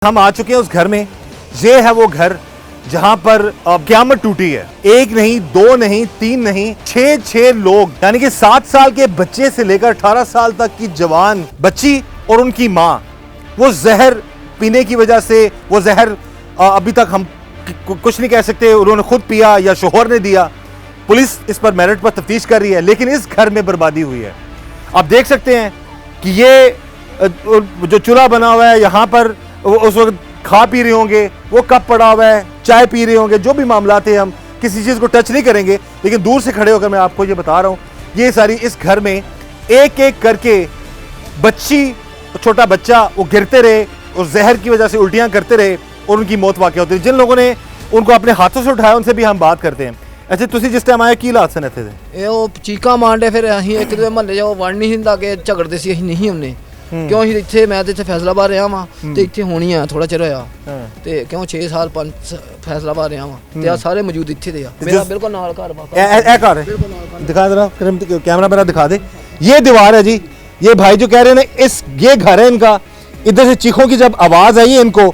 हम आ चुके हैं उस घर में। ये है वो घर जहां पर क़यामत टूटी है। एक नहीं, दो नहीं, तीन नहीं, छह लोग, यानी कि 7 साल के बच्चे से लेकर 18 साल तक की जवान बच्ची और उनकी माँ, वो जहर पीने की वजह से, वो जहर अभी तक हम कुछ नहीं कह सकते उन्होंने खुद पिया या शोहर ने दिया। पुलिस इस पर मेरिट पर तफ्तीश कर रही है, लेकिन इस घर में बर्बादी हुई है। आप देख सकते हैं कि ये जो चूल्हा बना हुआ है, यहाँ पर उस वक्त खा पी रहे होंगे, वो कप पड़ा हुआ है, चाय पी रहे होंगे, जो भी मामला थे, हम किसी चीज़ को टच नहीं करेंगे, लेकिन दूर से खड़े होकर मैं आपको ये बता रहा हूँ, ये सारी इस घर में एक एक करके बच्ची, छोटा बच्चा, वो गिरते रहे और जहर की वजह से उल्टियाँ करते रहे और उनकी मौत वाक़या होती है। जिन लोगों ने उनको अपने हाथों से उठाया उनसे भी हम बात करते हैं। अच्छा, तुसी जिस टाइम आए की हालात सन इत्थे दे? ਉਹ ਚੀਕਾਂ ਮਾਰਦੇ ਫਿਰ ਅਸੀਂ ਇੱਕ ਦੂਜੇ ਮਹੱਲੇ 'ਚ ਵੜ ਨਹੀਂ ਹੁੰਦਾ ਕਿ ਝਗੜਦੇ ਸੀ, ਅਸੀਂ ਨਹੀਂ ਹੁੰਨੇ ਕਿਉਂ ਅਸੀਂ ਇੱਥੇ, ਮੈਂ ਤੇ ਇੱਥੇ ਫੈਸਲਾਬਾਦ ਰਿਹਾ ਵਾਂ ਤੇ ਇੱਥੇ ਹੋਣੀ ਆ ਥੋੜਾ ਚਿਰ ਹੋਇਆ ਤੇ ਕਿਉਂ 6 ਸਾਲ 5 ਫੈਸਲਾਬਾਦ ਰਿਹਾ ਵਾਂ ਤੇ ਆ ਸਾਰੇ ਮੌਜੂਦ ਇੱਥੇ ਦੇ ਆ। ਮੇਰਾ ਬਿਲਕੁਲ ਨਾਲ ਘਰ ਵਾ। ए घर है, दिखा जरा कैमरा मेरा दिखा दे। ये दीवार है जी। ये भाई जो कह रहे हैं ना, ये घर है इनका। इधर से चीखों की जब आवाज़ आई है इनको,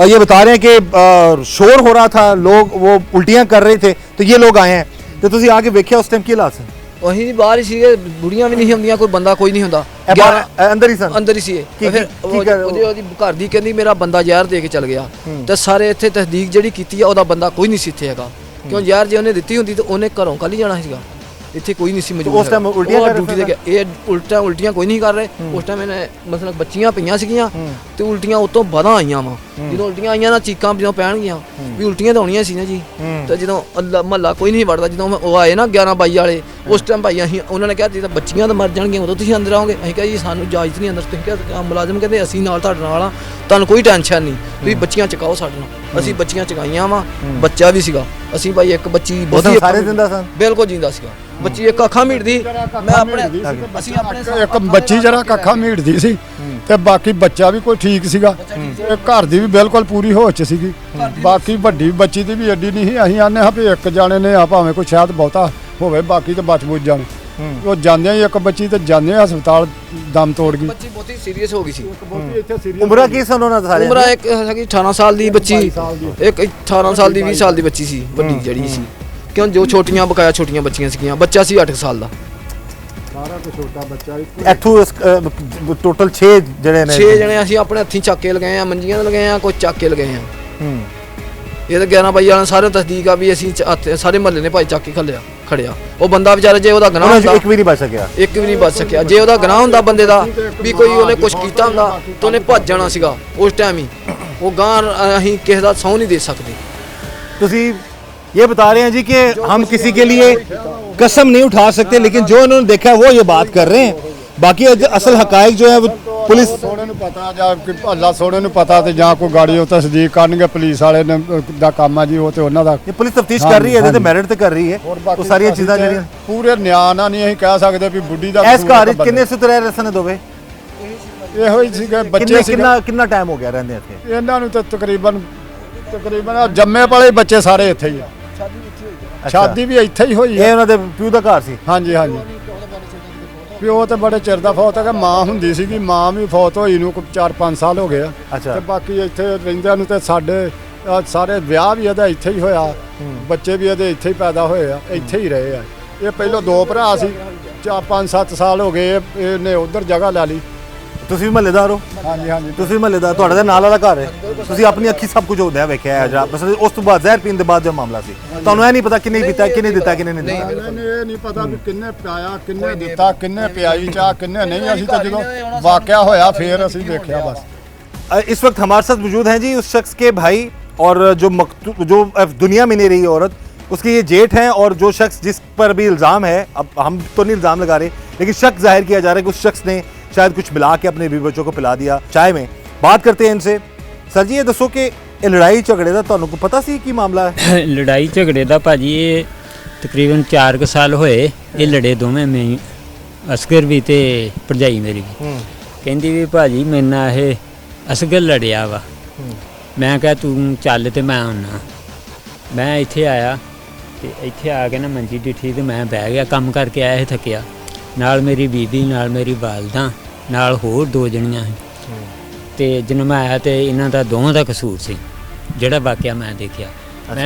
ये बता रहे हैं कि शोर हो रहा था, लोग वो उल्टियाँ कर रहे थे, तो ये लोग आए हैं। तो तुसी आके वेख्या उस टाइम की हालात सन? ਅਸੀਂ ਜੀ ਬਾਹਰ ਹੀ ਸੀਗੇ, ਬੁੜੀਆਂ ਵੀ ਨਹੀਂ ਹੁੰਦੀਆਂ, ਕੋਈ ਬੰਦਾ ਕੋਈ ਨਹੀਂ ਹੁੰਦਾ। ਅੰਦਰ ਹੀ ਸਨ? ਅੰਦਰ ਹੀ ਸੀ। ਫਿਰ ਉਹਦੀ ਘਰ ਦੀ ਕਹਿੰਦੀ ਮੇਰਾ ਬੰਦਾ ਜ਼ਹਿਰ ਦੇ ਕੇ ਚਲ ਗਿਆ, ਤੇ ਸਾਰੇ ਇੱਥੇ ਤਸਦੀਕ ਜਿਹੜੀ ਕੀਤੀ ਆ ਉਹਦਾ ਬੰਦਾ ਕੋਈ ਨਹੀਂ ਸੀ ਇੱਥੇ ਹੈਗਾ, ਕਿਉਂ ਜ਼ਹਿਰ ਜੇ ਉਹਨੇ ਦਿੱਤੀ ਹੁੰਦੀ ਤਾਂ ਉਹਨੇ ਘਰੋਂ ਕੱਲ ਹੀ ਜਾਣਾ ਸੀਗਾ, ਇੱਥੇ ਕੋਈ ਨਹੀਂ ਸੀ ਮੌਜੂਦ। ਉਸ ਟਾਈਮ ਉਲਟੀਆਂ ਕਰ ਰਹੇ ਸੀ? ਇਹ ਉਲਟੀਆਂ ਕੋਈ ਨਹੀਂ ਕਰ ਰਹੇ ਉਸ ਟਾਈਮ। ਇਹਨੇ ਮਤਲਬ ਬੱਚੀਆਂ ਪਈਆਂ ਸੀਗੀਆਂ ਤੇ ਉਲਟੀਆਂ ਉਤੋਂ ਬਾਅਦ ਆਈਆਂ ਵਾ। ਜਦੋਂ ਉਲਟੀਆਂ ਆਈਆਂ ਨਾ, ਚੀਕਾਂ ਜਦੋਂ ਪੈਣਗੀਆਂ ਵੀ ਉਲਟੀਆਂ ਤਾਂ ਆਉਣੀਆਂ ਸੀ ਨਾ ਜੀ। ਤੇ ਜਦੋਂ ਮਹੱਲਾ ਕੋਈ ਨਹੀਂ ਵੜਦਾ, ਜਦੋਂ ਉਹ ਆਏ ਨਾ 11-22 ਵਾਲੇ, ਉਸ ਟਾਈਮ ਭਾਈ ਅਸੀਂ ਉਹਨਾਂ ਨੇ ਕਿਹਾ ਜੀ ਤਾਂ ਬੱਚੀਆਂ ਤਾਂ ਮਰ ਜਾਣਗੀਆਂ, ਉਦੋਂ ਤੁਸੀਂ ਅੰਦਰ ਆਓਗੇ। ਅਸੀਂ ਕਿਹਾ ਜੀ ਸਾਨੂੰ ਇਜਾਜ਼ਤ ਨਹੀਂ ਅੰਦਰ। ਤੁਸੀਂ ਕਿਹਾ ਮੁਲਾਜ਼ਮ ਕਹਿੰਦੇ ਅਸੀਂ ਨਾਲ ਤੁਹਾਡੇ ਨਾਲ ਆ, ਤੁਹਾਨੂੰ ਕੋਈ ਟੈਨਸ਼ਨ ਨਹੀਂ, ਤੁਸੀਂ ਬੱਚੀਆਂ ਚਕਾਓ ਸਾਡੇ ਨਾਲ। ਅਸੀਂ ਬੱਚੀਆਂ ਚਕਾਈਆਂ ਵਾ, ਬੱਚਾ ਵੀ ਸੀਗਾ। ਅਸੀਂ ਭਾਈ ਇੱਕ ਬੱਚੀ ਸਾਰੇ ਜਿੰਦਾ ਸਨ, ਬਿਲਕੁਲ ਜਿੰਦਾ ਸੀਗਾ। ਬੱਚੀ ਇੱਕ ਅੱਖਾਂ ਮੀਟਦੀ, ਮੈਂ ਆਪਣੇ ਅਸੀਂ ਆਪਣੇ ਇੱਕ ਬੱਚੀ ਜਰਾ ਅੱਖਾਂ ਮੀਟਦੀ ਸੀ ਤੇ ਬਾਕੀ ਬੱਚਾ ਵੀ ਕੋਈ ਠੀਕ ਸੀਗਾ। ਇਹ ਘਰ ਦੀ ਵੀ ਬਿਲਕੁਲ ਪੂਰੀ ਹੋਸ਼ ਚ ਸੀਗੀ। ਬਾਕੀ ਵੱਡੀ ਬੱਚੀ ਦੀ ਵੀ ਐਡੀ ਨਹੀਂ ਸੀ। ਅਸੀਂ ਆਨੇ ਹਾਂ ਵੀ ਇੱਕ ਜਾਣੇ ਨੇ ਆ, ਭਾਵੇਂ ਕੋਈ ਸ਼ਾਇਦ ਬਹੁਤਾ ਹੋਵੇ, ਬਾਕੀ ਤਾਂ ਬਚ ਬੁੱਝ ਜਾਣ। ਉਹ ਜਾਂਦੇ ਹੀ ਇੱਕ ਬੱਚੀ ਤੇ ਜਾਂਦੇ ਹਸਪਤਾਲ ਦਮ ਤੋੜ ਗਈ। ਬੱਚੀ ਬਹੁਤੀ ਸੀਰੀਅਸ ਹੋ ਗਈ ਸੀ। ਉਮਰਾਂ ਕੀ ਸਨ ਉਹਨਾਂ ਦੇ ਸਾਰੇ? ਉਮਰ ਇੱਕ ਹੈਗੀ 18 ਸਾਲ ਦੀ ਬੱਚੀ, ਇੱਕ 18 ਸਾਲ ਦੀ, 20 ਸਾਲ ਦੀ ਬੱਚੀ ਸੀ ਵੱਡੀ ਜਿਹੜੀ ਸੀ, ਕਿਉਂ ਜੋ ਛੋਟੀਆਂ ਬਕਾਇਆ ਛੋਟੀਆਂ ਬੱਚੀਆਂ ਸੀਗੀਆਂ। ਬੱਚਾ ਸੀ 8 ਸਾਲ ਦਾ। ਸਾਰਾ ਤੋਂ ਛੋਟਾ ਬੱਚਾ ਇੱਥੋਂ ਟੋਟਲ 6 ਜਣੇ ਨੇ। 6 ਜਣੇ ਅਸੀਂ ਆਪਣੇ ਹੱਥੀਂ ਚੱਕ ਕੇ ਲਗਾਏ ਆ, ਮੰਜੀਆਂ ਲਗਾਏ ਆ, ਕੋਈ ਚੱਕ ਕੇ ਲਗਾਏ ਆ। ਇਹ ਤਾਂ 11-22 ਵਾਲਿਆਂ ਸਾਰੇ ਤਸਦੀਕ ਆ ਵੀ ਅਸੀਂ ਸਾਰੇ ਮਹੱਲੇ ਨੇ ਭਾਈ ਚੱਕ ਕੇ ਖੜਿਆ। ਉਹ ਬੰਦਾ ਵਿਚਾਰਾ, ਜੇ ਉਹਦਾ ਗੁਨਾਹ ਹੁੰਦਾ, ਇੱਕ ਵੀ ਨਹੀਂ ਬਚ ਸਕਿਆ। ਇੱਕ ਵੀ ਨਹੀਂ ਬਚ ਸਕਿਆ। ਜੇ ਉਹਦਾ ਗੁਨਾਹ ਹੁੰਦਾ ਬੰਦੇ ਦਾ ਵੀ ਕੋਈ ਉਹਨੇ ਕੁਝ ਕੀਤਾ ਹੁੰਦਾ ਤਾਂ ਉਹਨੇ ਭੱਜ ਜਾਣਾ ਸੀਗਾ ਉਸ ਟਾਈਮ ਹੀ। ਉਹ ਗਾਂ ਅਸੀਂ ਕਿਸੇ ਦਾ ਸਹੁੰ ਨਹੀਂ ਦੇ ਸਕਦੇ। तुसी ये बता रहे हैं जी कि हम किसी के लिए कसम नहीं उठा सकते, लेकिन जो उन्होंने देखा है वो ये बात कर रहे हैं। बाकी असल हकायक जो है वो पुलिस ਸੋਹਣੇ ਨੂੰ ਪਤਾ, ਜਾਂ ਅੱਲਾ ਸੋਹਣੇ ਨੂੰ ਪਤਾ, ਤੇ ਜਾਂ ਕੋਈ ਗਾੜੀ ਉਹ ਤਸਦੀਕ ਕਰਨਗੇ। ਪੁਲਿਸ ਵਾਲੇ ਨੇ ਦਾ ਕੰਮ ਆ ਜੀ, ਉਹ ਤੇ ਉਹਨਾਂ ਦਾ। ये पुलिस तफ्तीश कर रही है, मेरिट तो कर रही है। वो सारी चीज़ां ਜਿਹੜੀਆਂ ਪੂਰੇ ਨਿਆਂ ਨਾਲ ਨਹੀਂ ਅਸੀਂ ਕਹਿ ਸਕਦੇ ਵੀ ਬੁੱਢੀ ਦਾ ਇਸ ਘਰ ਵਿੱਚ ਕਿੰਨੇ ਸੁਤਰੇ ਰਸਨ ਦੋਵੇ? ਇਹੋ ਹੀ ਸੀਗੇ ਬੱਚੇ ਸੀ। ਕਿੰਨਾ ਟਾਈਮ ਹੋ ਗਿਆ ਰਹਿੰਦੇ ਇੱਥੇ? ਇਹਨਾਂ ਨੂੰ ਤਾਂ ਤਕਰੀਬਨ ਜੰਮੇ ਵਾਲੇ ਬੱਚੇ ਸਾਰੇ ਇੱਥੇ ਹੀ ਆ। ਸ਼ਾਦੀ ਵੀ ਇੱਥੇ ਹੀ ਹੋਈ ਇਹ ਹੈ। ਉਹਨਾਂ ਦੇ ਪਿਓ ਦਾ ਘਰ ਸੀ? ਹਾਂਜੀ ਹਾਂਜੀ। ਪਿਓ ਤੇ ਬੜੇ ਚਿਰ ਦਾ ਫੌਤ ਹੈ। ਮਾਂ ਹੁੰਦੀ ਸੀਗੀ, ਮਾਂ ਵੀ ਫੌਤ ਹੋਈ ਨੂੰ 4-5 ਸਾਲ ਹੋ ਗਏ ਆ। ਅੱਛਾ। ਤੇ ਬਾਕੀ ਇੱਥੇ ਰਹਿੰਦਿਆਂ ਨੂੰ ਤੇ ਸਾਡੇ ਸਾਰੇ ਵਿਆਹ ਵੀ ਇਹਦਾ ਇੱਥੇ ਹੀ ਹੋਇਆ, ਬੱਚੇ ਵੀ ਇਹਦੇ ਇੱਥੇ ਹੀ ਪੈਦਾ ਹੋਏ ਆ, ਇੱਥੇ ਹੀ ਰਹੇ ਆ। ਇਹ ਪਹਿਲਾਂ 2 ਭਰਾ ਸੀ, 4-5-7 ਸਾਲ ਹੋ ਗਏ ਇਹਨੇ ਉਧਰ ਜਗ੍ਹਾ ਲੈ ਲਈ। ਤੁਸੀਂ ਵੀ ਮਹੱਲੇਦਾਰ ਹੋ? ਹਾਂਜੀ ਹਾਂਜੀ। ਤੁਸੀਂ ਮਹੱਲੇਦਾਰ, ਤੁਹਾਡਾ ਤਾਂ ਨਾਲ ਵਾਲਾ ਘਰ ਹੈ, ਤੁਸੀਂ ਆਪਣੀ ਅੱਖੀ ਸਭ ਕੁਝ ਹੁੰਦਾ ਵੇਖਿਆ ਹੈ। ਬਸ ਉਸ ਤੋਂ ਬਾਅਦ ਜ਼ਹਿਰ ਪੀਣ ਦੇ ਬਾਅਦ ਜੋ ਮਾਮਲਾ ਸੀ, ਤੁਹਾਨੂੰ ਇਹ ਨਹੀਂ ਪਤਾ ਕਿੰਨੇ ਪੀਤਾ, ਕਿੰਨੇ ਦਿੱਤਾ, ਕਿੰਨੇ ਨਹੀਂ ਦਿੱਤਾ? ਇਹ ਨਹੀਂ ਪਤਾ ਵੀ ਕਿੰਨੇ ਪਿਆਇਆ, ਕਿੰਨੇ ਦਿੱਤਾ, ਕਿੰਨੇ ਪਿਆਈ ਚਾਹ, ਕਿੰਨੇ ਨਹੀਂ। ਅਸੀਂ ਤਾਂ ਜਦੋਂ ਵਾਕਿਆ ਹੋਇਆ ਫਿਰ ਅਸੀਂ ਦੇਖਿਆ बस। इस वक्त हमारे साथ मौजूद हैं जी उस शख्स के भाई, और जो दुनिया में नहीं रही औरत, उसके ये जेठ हैं, और जो शख्स जिस पर भी इल्ज़ाम है, अब हम तो नहीं इल्ज़ाम लगा रहे, लेकिन शक जाहिर किया जा रहा है कि उस शख्स ने शायद कुछ मिला के अपने बीवी बच्चों को पिला दिया चाय में। बात करते हैं इनसे। सर जी, ये दसो कि लड़ाई झगड़े का ਤੁਹਾਨੂੰ को पता सी की मामला है? ਲੜਾਈ ਝਗੜੇ ਦਾ ਭਾਜੀ ਇਹ ਤਕਰੀਬਨ 4 ਸਾਲ ਹੋਏ। ਇਹ ਲੜੇ ਦੋਵੇਂ, ਮੈਂ ਅਸਗਰ ਵੀ ਤੇ ਭਰਜਾਈ ਮੇਰੀ ਵੀ। ਕਹਿੰਦੀ ਵੀ ਭਾਜੀ ਮੇਰੇ ਨਾਲ ਇਹ ਅਸਗਰ ਲੜਿਆ ਵਾ। ਮੈਂ ਕਿਹਾ ਤੂੰ ਚੱਲ, ਤੇ ਮੈਂ ਆਉਣਾ। ਮੈਂ ਇੱਥੇ ਆਇਆ ਤੇ ਇੱਥੇ ਆ ਕੇ ਨਾ ਮੰਜੀ ਡਿੱਠੀ ਤੇ ਮੈਂ ਬਹਿ ਗਿਆ। ਕੰਮ ਕਰਕੇ ਆਇਆ ਸੀ ਥੱਕਿਆ, ਨਾਲ ਮੇਰੀ ਬੀਬੀ, ਨਾਲ ਮੇਰੀ ਵਾਲਦਾ, ਨਾਲ ਹੋਰ 2 ਜਣੀਆਂ ਸੀ। ਤੇ ਜਦੋਂ ਮੈਂ ਆਇਆ ਤੇ ਇਹਨਾਂ ਦਾ ਦੋਵਾਂ ਦਾ ਕਸੂਰ ਸੀ ਜਿਹੜਾ ਵਾਕਿਆ ਮੈਂ ਦੇਖਿਆ।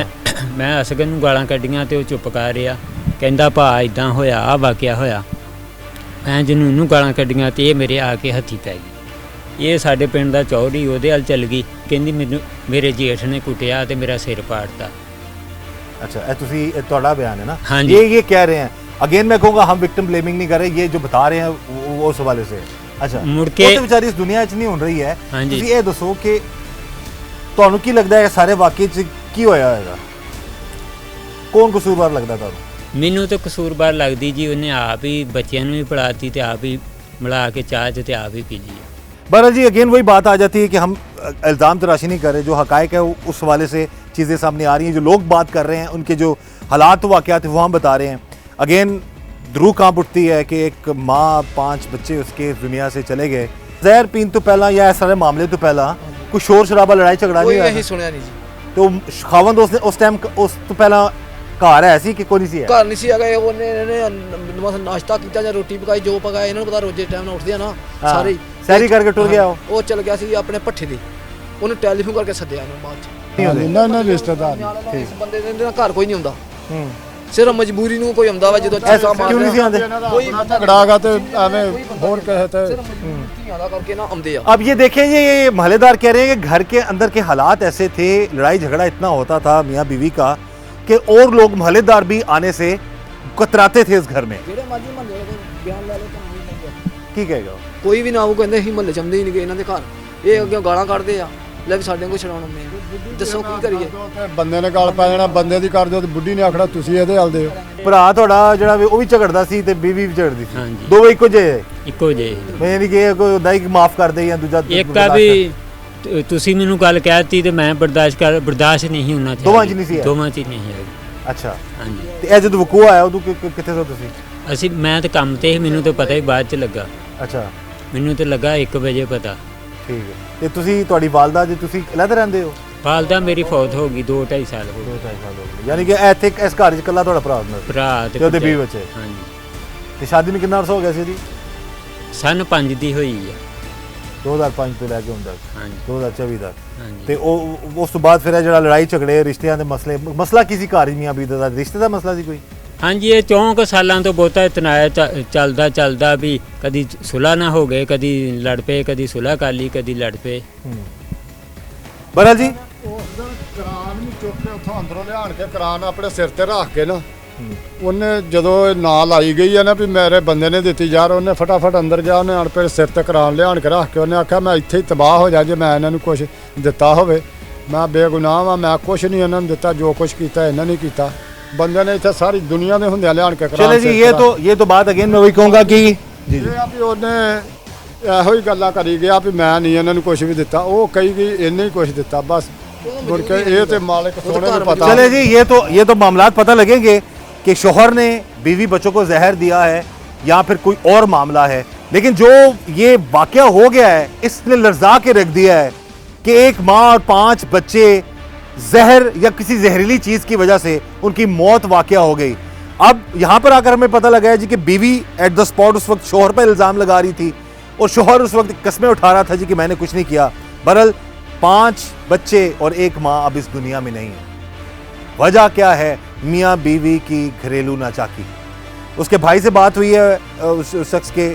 ਮੈਂ ਅਸਗਰ ਨੂੰ ਗਾਲਾਂ ਕੱਢੀਆਂ ਤੇ ਉਹ ਚੁੱਪ ਕਰ ਰਿਹਾ, ਕਹਿੰਦਾ ਭਾ ਇਦਾਂ ਹੋਇਆ, ਆ ਵਾਕਿਆ ਹੋਇਆ। ਮੈਂ ਜਿਹਨੂੰ ਇਹਨੂੰ ਗਾਲਾਂ ਕੱਢੀਆਂ ਤੇ ਇਹ ਮੇਰੇ ਆ ਕੇ ਹੱਥੀ ਪੈ ਗਈ। ਇਹ ਸਾਡੇ ਪਿੰਡ ਦਾ ਚੌਧਰੀ ਉਹਦੇ ਵੱਲ ਚੱਲ ਗਈ, ਕਹਿੰਦੀ ਮੈਨੂੰ ਮੇਰੇ ਜੇਠ ਨੇ ਕੁੱਟਿਆ ਤੇ ਮੇਰਾ ਸਿਰ ਪਾੜਤਾ। अच्छा, ये ਤੁਹਾਡਾ बयान है ना? हाँ जी। ये कह रहे हैं, अगेन मैं कहूँगा हम विक्टिम ब्लेमिंग नहीं कर रहे, ये जो बता रहे हैं वो उस हवाले से। अच्छा, मुड़ के ਉਹ ਤੇ ਵਿਚਾਰੀ ਇਸ ਦੁਨੀਆ 'ਚ ਨਹੀਂ ਹੋ ਰਹੀ ਹੈ। हाँ जी। ਤੁਸੀਂ ਇਹ ਦੱਸੋ ਕਿ ਤੁਹਾਨੂੰ ਕੀ ਲੱਗਦਾ ਹੈ ਸਾਰੇ ਵਾਕਿਏ 'ਚ ਕੀ ਹੋਇਆ ਹੋਏਗਾ? ਕੌਣ ਕਸੂਰਵਾਰ ਲੱਗਦਾ ਤੁਹਾਨੂੰ? ਮੈਨੂੰ ਤਾਂ ਕਸੂਰਵਾਰ ਲੱਗਦੀ ਜੀ, ਉਹਨੇ ਆਪ ਹੀ ਬੱਚਿਆਂ ਨੂੰ ਵੀ ਪੜਾਤੀ ਤੇ ਆਪ ਹੀ ਮਿਲਾ ਕੇ ਚਾਹ 'ਚ ਤੇ ਆਪ ਹੀ ਪੀ ਲਈ। बहरहाल जी, अगेन वही बात आ जाती है कि हम इल्ज़ाम तराशी नहीं कर रहे, जो हक़ाइक़ है उस हवाले से चीज़ें सामने आ रही हैं, जो लोग बात कर रहे हैं उनके जो हालात वाक़यात वो हम बता रहे हैं। अगेन रूह कांप उठती है कि एक माँ 5 बच्चे उसके इस दुनिया से चले गए। जहर पीन तो पहला या इस सारे मामले तो पहला कोई शोर शराबा लड़ाई झगड़ा ਕੋਈ नहीं ਅਸੀਂ हुआ? ਸੁਣਿਆ ਨਹੀਂ ਜੀ। तो खावंद उस टाइम उस तो पहला घर है ऐसी कि कोई नहीं सी है? ਘਰ ਨਹੀਂ ਸੀ ਹੈਗਾ, ਉਹਨੇ ਬਸ ਨਾਸ਼ਤਾ ਕੀਤਾ ਜਾਂ ਰੋਟੀ ਪਕਾਈ, ਜੋ ਪਕਾਇਆ ਇਹਨਾਂ ਨੂੰ ਪਤਾ, ਰੋਜ਼ੇ ਟਾਈਮ ਨਾਲ ਉੱਠਦੇ ਆ ਨਾ हाँ, ਸਾਰੇ ਹੀ। सैरी करके टुर गया वो? ਉਹ ਚਲ ਗਿਆ ਸੀ ਆਪਣੇ ਭੱਠੇ ਦੇ, ਉਹਨੂੰ ਟੈਲੀਫੋਨ ਕਰਕੇ ਸੱਦਿਆ ਇਹਨੂੰ ਬਾਅਦ ਚ। नहीं होते? ਇਹਨਾਂ ਨੇ ਰਿਸ਼ਤੇਦਾਰ ਇਸ ਬੰਦੇ ਦੇ ਘਰ ਕੋਈ ਨਹੀਂ ਹੁੰਦਾ, हम्म। ਸਿਰਫ ਮਜਬੂਰੀ ਨੂੰ ਕੋਈ ਆਉਂਦਾ ਵਾ ਜਦੋਂ ऐसा ਚੀਕਾ क्यों नहीं सी ਮਾਰਦੇ आते? ਕੋਈ ਝਗੜਾਗਾ ਤੇ ਐਵੇਂ ਹੋਰ ਕਹੇ ਤੇ ਸਿਰਫ ਧੀਆਂ ਦਾ ਕਰਕੇ ਨਾ ਆਉਂਦੇ ਆ। अब ये देखें, ये महल्लेदार कह रहे हैं कि घर के अंदर के हालात ऐसे थे, लड़ाई झगड़ा इतना होता था मियाँ बीवी का कि और लोग महल्लेदार भी आने से कतराते थे इस घर में। ਜਿਹੜੇ ਮਰਜ਼ੀ ਮਹੱਲੇ ਦੇ ਬਿਆਨ ਲੈ ਲਓ ਤਾਂ ਨਹੀਂ ਲੈਂਦੇ। की कहेगा? ਕੋਈ ਵੀ ਨਾ ਉਹ ਕਹਿੰਦੇ ਅਸੀਂ ਮਹੱਲੇ ਚੰਦੇ ਹੀ ਨਹੀਂ ਗਏ ਇਹਨਾਂ ਦੇ ਘਰ, ਇਹ ਅੱਗੇ ਗਾਲਾਂ ਕੱਢਦੇ ਆ, ਲੈ ਵੀ ਸਾਡੇ ਕੋਲ ਛਡਾਉਣ ਆਉਂਦੇ ਆ, ਦੱਸੋ ਕੀ ਕਰੀਏ। ਤੇ ਬੰਦੇ ਨੇ ਗੱਲ ਪੈ ਜਾਣਾ, ਬੰਦੇ ਦੀ ਕਰ ਦਿਓ ਤੇ ਬੁੱਢੀ ਨੇ ਆਖਣਾ ਤੁਸੀਂ ਇਹਦੇ ਹਲ ਦਿਓ। ਭਰਾ ਤੁਹਾਡਾ ਜਿਹੜਾ ਵੀ ਉਹ ਵੀ ਝਗੜਦਾ ਸੀ ਤੇ ਬੀਵੀ ਵੀ ਝਗੜਦੀ ਸੀ, ਹਾਂਜੀ। ਦੋਵੇਂ ਇੱਕੋ ਜਿਹੇ? ਇੱਕੋ ਜਿਹੇ। ਮੈਂ ਨਹੀਂ ਕਿ ਕੋਈ ਹੁੰਦਾ ਕਿ ਮਾਫ ਕਰ ਦੇ ਜਾਂ ਦੂਜਾ ਇੱਕ ਆ ਵੀ ਤੁਸੀਂ ਮੈਨੂੰ ਗੱਲ ਕਹਿਤੀ ਤੇ ਮੈਂ ਬਰਦਾਸ਼ਤ ਨਹੀਂ ਹੋਣਾ ਚਾਹੀਦਾ। ਦੋਵਾਂ 'ਚ ਨਹੀਂ ਸੀ ਹੈ? ਦੋਵਾਂ 'ਚ ਹੀ ਨਹੀਂ ਹੈ। ਅੱਛਾ, ਹਾਂਜੀ। ਤੇ ਇਹ ਜਦੋਂ ਵਕੂਆ ਆਇਆ ਉਦੋਂ ਕਿੱਥੇ ਸੋ ਤੁਸੀਂ? ਅਸੀਂ ਮੈਂ ਤਾਂ ਕੰਮ ਤੇ ਸੀ, ਮੈਨੂੰ ਤਾਂ ਪਤਾ ਹੀ ਬਾਅਦ 'ਚ ਲੱਗਾ। ਅੱਛਾ, ਮੈਨੂੰ ਤਾਂ ਲੱਗਾ 1 ਵਜੇ ਪਤਾ। ਠੀਕ ਹੈ। ਤੇ ਤੁਸੀਂ ਤੁਹਾਡੀ ਵਾਲਦਾ ਜੀ ਤੁਸੀਂ ਅਲੱਗ ਰਹਿੰਦੇ ਹੋ? ਵਾਲਦਾ ਮੇਰੀ ਫੌਤ ਹੋ ਗਈ 2-2.5 ਸਾਲ ਹੋ 2 ਗਏ। 2.5 ਸਾਲ ਹੋ ਗਏ, ਯਾਨੀ ਕਿ ਇੱਥੇ ਇਸ ਘਰ 'ਚ ਇਕੱਲਾ ਤੁਹਾਡਾ ਭਰਾ ਹੁੰਦਾ ਸੀ ਭਰਾ ਤੇ ਉਹਦੇ ਭਰਜਾਈ। 20 ਬੱਚੇ? ਹਾਂਜੀ। ਤੇ ਸ਼ਾਦੀ ਨੂੰ ਕਿੰਨਾ ਅਰਸਾ ਹੋ ਗਿਆ ਸੀ ਇਹਦੀ? ਸੰਨ 5 ਦੀ ਹੋਈ ਆ। 2005 ਤੋਂ ਲੈ ਕੇ ਹੁਣ ਤੱਕ ਹਾਂਜੀ 2024 ਤੱਕ। ਹਾਂਜੀ। ਤੇ ਉਹ ਉਸ ਤੋਂ ਬਾਅਦ ਫਿਰ ਇਹ ਜਿਹੜਾ ਲੜਾਈ ਝਗੜੇ ਰਿਸ਼ਤਿਆਂ ਦੇ ਮਸਲਾ ਕੀ ਸੀ ਘਰ 'ਚ ਮੀਆਂ ਬੀਵੀ ਦਾ? ਰਿਸ਼ਤੇ ਦਾ ਮਸਲਾ ਸੀ ਕੋਈ? ਹਾਂਜੀ, ਇਹ 4 ਸਾਲਾਂ ਤੋਂ ਬਹੁਤਾ ਤਨਾਇਆ ਚੱਲਦਾ ਵੀ ਕਦੀ ਸੁਲ੍ਹਾ ਨਾ ਹੋ ਗਏ, ਕਦੀ ਲੜ ਪਏ, ਕਦੀ ਸੁਲ੍ਹਾ ਕਰ ਲਈ, ਕਦੀ ਲੜ ਪਏ। ਬਹਰਹਾਲ ਜੀ, ਉਸ ਦਿਨ ਕਰਾਨ ਨੂੰ ਚੁੱਕ ਕੇ ਉੱਥੋਂ ਅੰਦਰੋਂ ਲਿਆਣ ਕੇ ਕਰਾਨ ਆਪਣੇ ਸਿਰ ਤੇ ਰੱਖ ਕੇ ਨਾ, ਉਹਨੇ ਜਦੋਂ ਇਹ ਨਾਂ ਲਾਈ ਗਈ ਹੈ ਨਾ ਵੀ ਮੇਰੇ ਬੰਦੇ ਨੇ ਦਿੱਤੀ ਯਾਰ, ਉਹਨੇ ਫਟਾਫਟ ਅੰਦਰ ਗਿਆ, ਉਹਨੇ ਆਣ ਕੇ ਸਿਰ ਤੇ ਕਰਾਨ ਲਿਆਣ ਕੇ ਰੱਖ ਕੇ ਉਹਨੇ ਆਖਿਆ ਮੈਂ ਇੱਥੇ ਹੀ ਤਬਾਹ ਹੋ ਜਾ ਜੇ ਮੈਂ ਇਹਨਾਂ ਨੂੰ ਕੁਝ ਦਿੱਤਾ ਹੋਵੇ, ਮੈਂ ਬੇਗੁਨਾਹ ਵਾਂ, ਮੈਂ ਕੁਝ ਨਹੀਂ ਇਹਨਾਂ ਨੂੰ ਦਿੱਤਾ, ਜੋ ਕੁਝ ਕੀਤਾ ਇਹਨਾਂ ਨੇ ਕੀਤਾ। ਬੰਦੇ ਨੇ ਇੱਥੇ ਸਾਰੀ ਦੁਨੀਆ ਦੇ ਹੁੰਦਿਆਂ ਲਿਆਣ ਕੇ ਕਰਾਨ चले जी, ये तो बात अगेन मैं वही कहूँगा कि जी ਇਹ ਆ ਵੀ ਉਹਨੇ ਇਹੋ ਹੀ ਗੱਲਾਂ ਕਰੀ ਗਿਆ ਵੀ ਮੈਂ ਨਹੀਂ ਇਹਨਾਂ ਨੂੰ ਕੁਝ ਵੀ ਦਿੱਤਾ, ਉਹ ਕਹੀ ਗਈ ਇਹਨੇ ਹੀ ਕੁਝ ਦਿੱਤਾ ਬਸ। ਮੁੜ ਕੇ ਇਹ ਤੇ ਮਾਲਕ ਸੋਹਣੇ ਨੂੰ ਪਤਾ। चले जी, ये तो मामलात पता लगेंगे कि शोहर ने बीवी बच्चों को जहर दिया है या फिर कोई और मामला है, लेकिन जो ये वाकया हो गया है इसने लर्जा के रख दिया है कि एक माँ और 5 बच्चे जहर या किसी जहरीली चीज़ की वजह से उनकी मौत वाकया हो गई। अब यहाँ पर आकर हमें पता लगा है जी कि बीवी एट द स्पॉट उस वक्त शोहर पर इल्ज़ाम लगा रही थी और शोहर उस वक्त कस्में उठा रहा था जी कि मैंने कुछ नहीं किया। बहरहाल 5 बच्चे और एक माँ अब इस दुनिया में नहीं है। वजह क्या है? मियाँ बीवी की घरेलू नाचाकी। उसके भाई से बात हुई है उस शख्स के,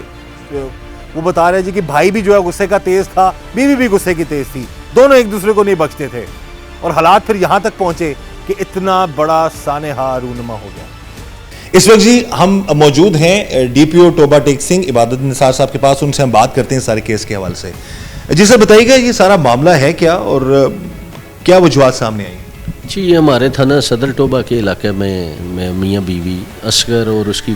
वो बता रहे जी कि भाई भी जो है गुस्से का तेज़ था, बीवी भी गुस्से की तेज़ थी, दोनों एक दूसरे को नहीं बख्शते थे और हालात फिर यहाँ तक पहुँचे कि इतना बड़ा सानेहा रूनुमा हो गया। इस वक्त जी हम मौजूद हैं DPO टोबा टेक सिंह इबादत निसार साहब के पास, उनसे हम बात करते हैं सारे केस के हवाले से। जी सर बताइएगा ये सारा मामला है क्या और क्या वजूहत सामने आई? जी, ये हमारे थाना सदर टोबा के इलाके में मियाँ बीवी असगर और उसकी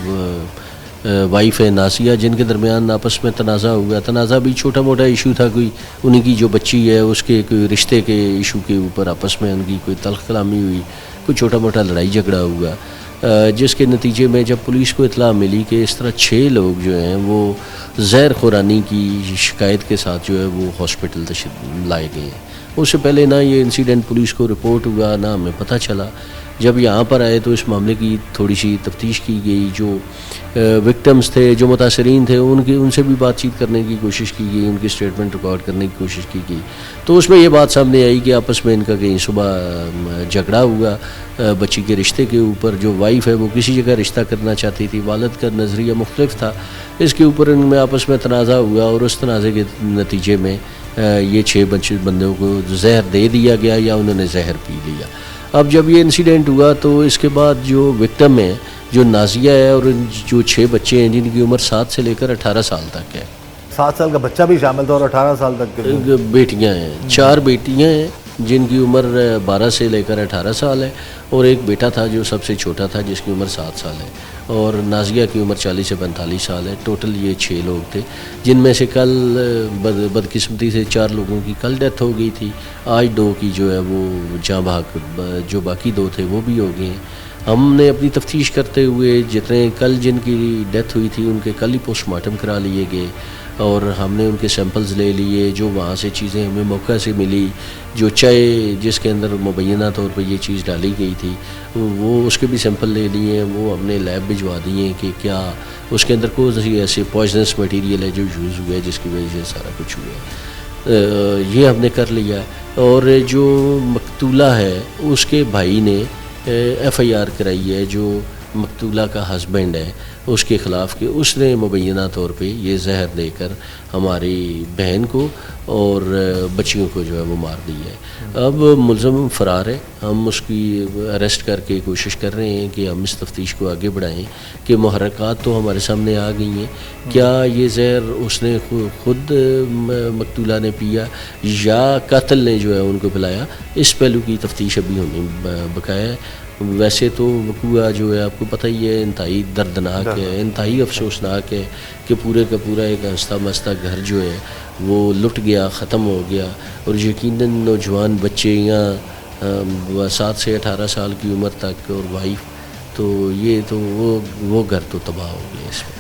वाइफ है नासिया, जिनके दरमियान आपस में तनाज़ा हुआ। तनाज़ा भी छोटा मोटा इशू था, कोई उन्हीं की जो बच्ची है उसके कोई रिश्ते के इशू के ऊपर आपस में उनकी कोई तल्ख़ कलामी हुई, कोई छोटा मोटा लड़ाई झगड़ा हुआ, जिसके नतीजे में जब पुलिस को इत्तला मिली कि इस तरह 6 लोग जो हैं वो जहर खुरानी की शिकायत के साथ जो है वो हॉस्पिटल लाए गए हैं। اس سے پہلے نہ یہ انسیڈنٹ پولیس کو رپورٹ ہوا نہ ہمیں پتہ چلا. جب یہاں پر آئے تو اس معاملے کی تھوڑی سی تفتیش کی گئی. جو وکٹمز تھے, جو متاثرین تھے, ان سے بھی بات چیت کرنے کی کوشش کی گئی, ان کی اسٹیٹمنٹ ریکارڈ کرنے کی کوشش کی گئی. تو اس میں یہ بات سامنے آئی کہ آپس میں ان کا کہیں صبح جھگڑا ہوا بچی کے رشتے کے اوپر. جو وائف ہے وہ کسی جگہ رشتہ کرنا چاہتی تھی, والد کا نظریہ مختلف تھا. اس کے اوپر ان میں آپس میں تنازع ہوا اور اس تنازع کے نتیجے میں یہ 6 بندوں کو زہر دے دیا گیا یا انہوں نے زہر پی لیا. اب جب یہ انسیڈنٹ ہوا تو اس کے بعد جو وکٹم ہے, جو نازیہ ہے, اور جو 6 بچے ہیں جن کی عمر 7 سے لے کر 18 سال تک ہے. 7 سال کا بچہ بھی شامل تھا اور 18 سال تک بیٹیاں ہیں, 4 بیٹیاں ہیں جن کی عمر 12 سے لے کر 18 سال ہے, اور ایک بیٹا تھا جو سب سے چھوٹا تھا جس کی عمر 7 سال ہے, اور نازیہ کی عمر 40 سے 45 سال ہے. ٹوٹل یہ 6 لوگ تھے, جن میں سے کل بدقسمتی سے 4 لوگوں کی کل ڈیتھ ہو گئی تھی. آج 2 کی جو ہے وہ جاں بحق, جو باقی 2 تھے وہ بھی ہو گئے ہیں. ہم نے اپنی تفتیش کرتے ہوئے جتنے کل جن کی ڈیتھ ہوئی تھی ان کے کل ہی پوسٹ مارٹم کرا لیے گئے, اور ہم نے ان کے سیمپلز لے لیے. جو وہاں سے چیزیں ہمیں موقع سے ملی, جو چائے جس کے اندر مبینہ طور پر یہ چیز ڈالی گئی تھی وہ اس کے بھی سیمپل لے لیے ہیں. وہ ہم نے لیب بھجوا دیے کہ کیا اس کے اندر کوئی ایسے پوائزنس مٹیریل ہے جو یوز ہوا ہے جس کی وجہ سے سارا کچھ ہوا ہے. یہ ہم نے کر لیا. اور جو مقتولہ ہے اس کے بھائی نے ایف آئی آر کرائی ہے, جو مقتولہ کا ہسبینڈ ہے اس کے خلاف, کہ اس نے مبینہ طور پہ یہ زہر دے کر ہماری بہن کو اور بچیوں کو جو ہے وہ مار دی ہے. اب ملزم فرار ہے. ہم اس کی اریسٹ کر کے کوشش کر رہے ہیں کہ ہم اس تفتیش کو آگے بڑھائیں کہ محرکات تو ہمارے سامنے آ گئی ہیں. کیا یہ زہر اس نے خود مقتولہ نے پیا یا قاتل نے جو ہے ان کو پلایا, اس پہلو کی تفتیش ابھی ہمیں بقایا ہے. ویسے تو وقوع جو ہے آپ کو پتہ ہی ہے انتہائی دردناک ہے, انتہائی افسوسناک ہے کہ پورے کا پورا ایک ہنستا مستا گھر جو ہے وہ لٹ گیا, ختم ہو گیا. اور یقیناً نوجوان بچے یا 7 سے 18 سال کی عمر تک اور وائف, تو یہ تو وہ گھر تو تباہ ہو گیا اس میں.